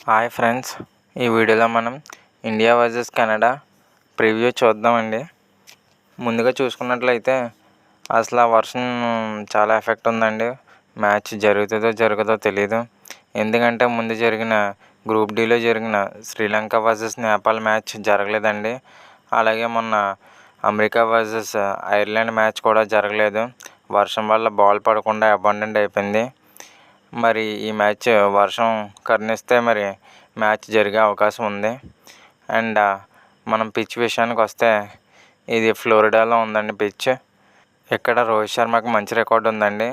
Hi friends, ఈ వీడియోలో మనం ఇండియా వర్సెస్ కెనడా ప్రివ్యూ చూద్దామండి. ముందుగా చూసుకున్నట్లయితే అసలు ఆ వర్షం చాలా ఎఫెక్ట్ ఉందండి. మ్యాచ్ జరుగుతుందో జరగదో తెలియదు. ఎందుకంటే ముందు జరిగిన గ్రూప్ డిలో జరిగిన శ్రీలంక వర్సెస్ నేపాల్ మ్యాచ్ జరగలేదండి. అలాగే మొన్న అమెరికా వర్సెస్ ఐర్లాండ్ మ్యాచ్ కూడా జరగలేదు. వర్షం వల్ల బాల్ పడకుండా అబాండెంట్ అయిపోయింది. మరి ఈ మ్యాచ్ వర్షం కరుణిస్తే మరి మ్యాచ్ జరిగే అవకాశం ఉంది. అండ్ మనం పిచ్ విషయానికి వస్తే ఇది ఫ్లోరిడాలో ఉందండి పిచ్. ఇక్కడ రోహిత్ శర్మకి మంచి రికార్డు ఉందండి.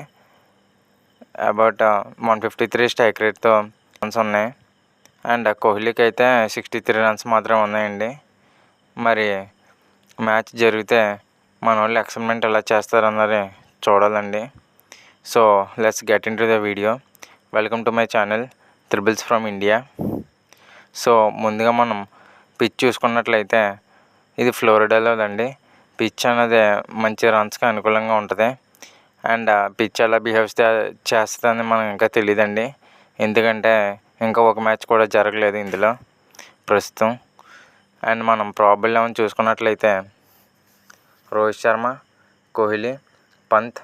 అబౌట్ 153 స్ట్రైక్ రేట్తో రన్స్ ఉన్నాయి. అండ్ కోహ్లీకి అయితే 63 రన్స్ మాత్రమే ఉన్నాయండి. మరి మ్యాచ్ జరిగితే మన వాళ్ళు ఎక్స్పెరిమెంట్ ఎలా చేస్తారన్నది చూడాలండి. So let's get in to the video. Welcome to my channel triples from India. So ముందుగా మనం పిచ్ చూసుకున్నట్లయితే ఇది ఫ్లోరిడాలోదండి. పిచ్ అనేది మంచి రన్స్కి అనుకూలంగా ఉంటుంది. అండ్ పిచ్ ఎలా బిహేవ్ చేస్తుందని మనకు ఇంకా తెలియదండి. ఎందుకంటే ఇంకా ఒక మ్యాచ్ కూడా జరగలేదు ఇందులో ప్రస్తుతం. అండ్ మనం ప్రాబబుల్ 11 చూసుకున్నట్లయితే రోహిత్ శర్మ, కోహ్లీ, పంత్,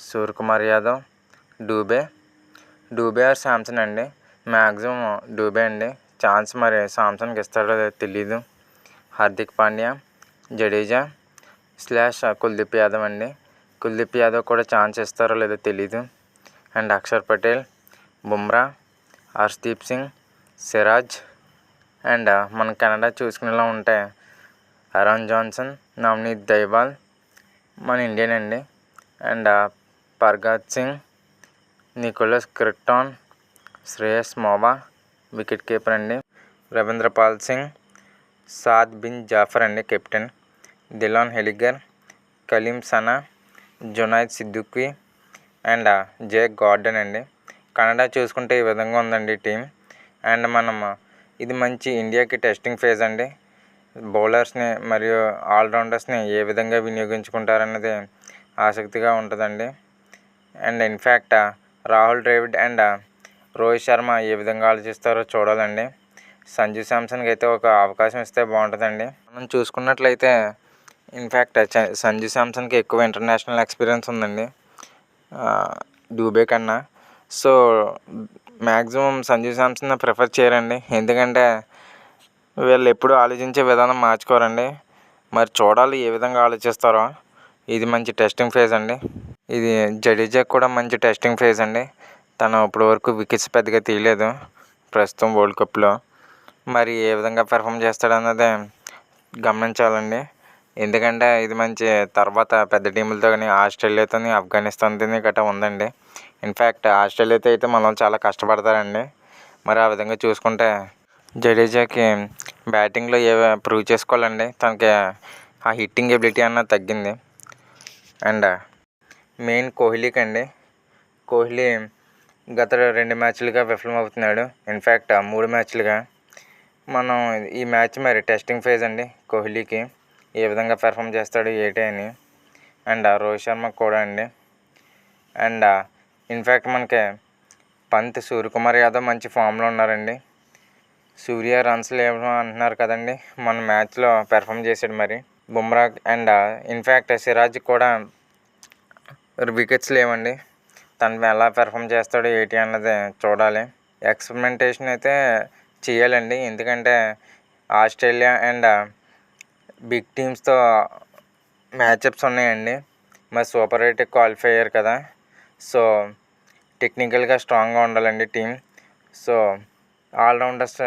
సూర్యకుమార్ యాదవ్, డూబే ఆర్ శాంసన్ అండి. మ్యాక్సిమం డూబే అండి. ఛాన్స్ మరి శాంసన్కి ఇస్తాడో తెలీదు. హార్దిక్ పాండ్యా, జడేజా / కుల్దీప్ యాదవ్ అండి. కుల్దీప్ యాదవ్ కూడా ఛాన్స్ ఇస్తారో లేదో తెలీదు. అండ్ అక్షర్ పటేల్, బుమ్రా, హర్షదీప్ సింగ్, సిరాజ్. అండ్ మన కెనడా చూసుకునేలా ఉంటే అరోన్ జాన్సన్, నవనీత్ దైవాల్ మన ఇండియన్ అండి. And Pargat Singh, Nicholas Kirton, Shreyas Movva wicket keeper అండి. రవీంద్ర పాల్ సింగ్, సాద్ బిన్ జాఫర్ అండి captain. Dillon Heyliger, Kaleem Sana, Junaid Siddiqui and Jake Gordon అండి. కెనడా చూసుకుంటే ఈ విధంగా ఉందండి టీం. అండ్ మనం ఇది మంచి ఇండియాకి టెస్టింగ్ ఫేజ్ అండి. బౌలర్స్ని మరియు ఆల్రౌండర్స్ని ఏ విధంగా వినియోగించుకుంటారన్నది ఆసక్తిగా ఉంటుందండి. And in fact Rahul Dravid and Rohit Sharma ఏ విధంగా ఆలోచిస్తారో చూడాలండి. సంజు శాంసన్కి అయితే ఒక అవకాశం ఇస్తే బాగుంటుందండి. మనం చూసుకున్నట్లయితే ఇన్ఫ్యాక్ట్ సంజు శాంసన్కి ఎక్కువ ఇంటర్నేషనల్ ఎక్స్పీరియన్స్ ఉందండి డూబే కన్నా. So maximum Sanju Samson prefer చేయరండి. ఎందుకంటే వీళ్ళు ఎప్పుడు ఆలోచించే విధానం మార్చుకోరండి. మరి చూడాలి ఏ విధంగా ఆలోచిస్తారో. ఇది మంచి టెస్టింగ్ ఫేజ్ అండి. ఇది జడేజా కూడా మంచి టెస్టింగ్ ఫేజ్ అండి. తను ఇప్పటి వరకు వికెట్స్ పెద్దగా తీయలేదు ప్రస్తుతం వరల్డ్ కప్లో. మరి ఏ విధంగా పెర్ఫామ్ చేస్తాడన్నదే గమనించాలండి. ఎందుకంటే ఇది మంచి తర్వాత పెద్ద టీములతో కానీ ఆస్ట్రేలియాతో, ఆఫ్ఘనిస్తాన్తో గట్రా ఉందండి. ఇన్ఫ్యాక్ట్ ఆస్ట్రేలియాతో అయితే మనం చాలా కష్టపడతారండి. మరి ఆ విధంగా చూసుకుంటే జడేజాకి బ్యాటింగ్లో ప్రూవ్ చేసుకోవాలండి. తనకి ఆ హిట్టింగ్ ఎబిలిటీ అన్నది తగ్గింది. అండ్ మెయిన్ కోహ్లీకి అండి. కోహ్లీ గత 2 మ్యాచ్లుగా విఫలమవుతున్నాడు. ఇన్ఫ్యాక్ట్ 3 మ్యాచ్లుగా. మనం ఈ మ్యాచ్ మరి టెస్టింగ్ ఫేజ్ అండి కోహ్లీకి. ఏ విధంగా పెర్ఫామ్ చేస్తాడు ఏంటి అని. అండ్ రోహిత్ శర్మ కూడా అండి. అండ్ ఇన్ఫ్యాక్ట్ మనకి పంత్, సూర్యకుమార్ యాదవ్ మంచి ఫామ్లో ఉన్నారండి. సూర్య రన్స్ లేవు అంటున్నారు కదండి. మన మ్యాచ్లో పెర్ఫామ్ చేశాడు మరి. బుమ్రా అండ్ ఇన్ఫ్యాక్ట్ సిరాజ్ కూడా వికెట్స్ లేవండి. తను ఎలా పెర్ఫామ్ చేస్తాడో ఏంటి అన్నది చూడాలి. ఎక్స్పెరిమెంటేషన్ అయితే చేయాలండి. ఎందుకంటే ఆస్ట్రేలియా అండ్ బిగ్ టీమ్స్తో మ్యాచప్స్ ఉన్నాయండి. మరి సూపర్ 8 క్వాలిఫై అయ్యారు కదా. సో టెక్నికల్గా స్ట్రాంగ్గా ఉండాలండి టీం. సో ఆల్రౌండర్స్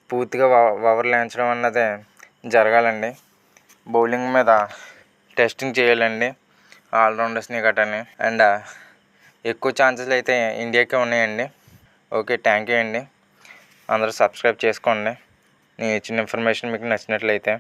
పూర్తిగా వవర్లేంచడం అన్నది జరగాలండి. బౌలింగ్ మీద టెస్టింగ్ చేయాలండి ఆల్రౌండర్స్ని గట్రాని. అండ్ ఎక్కువ ఛాన్సెస్ అయితే ఇండియాకే ఉన్నాయండి. ఓకే, థ్యాంక్ యూ అండి. అందరూ సబ్స్క్రైబ్ చేసుకోండి. నేను ఇచ్చిన ఇన్ఫర్మేషన్ మీకు నచ్చినట్లయితే.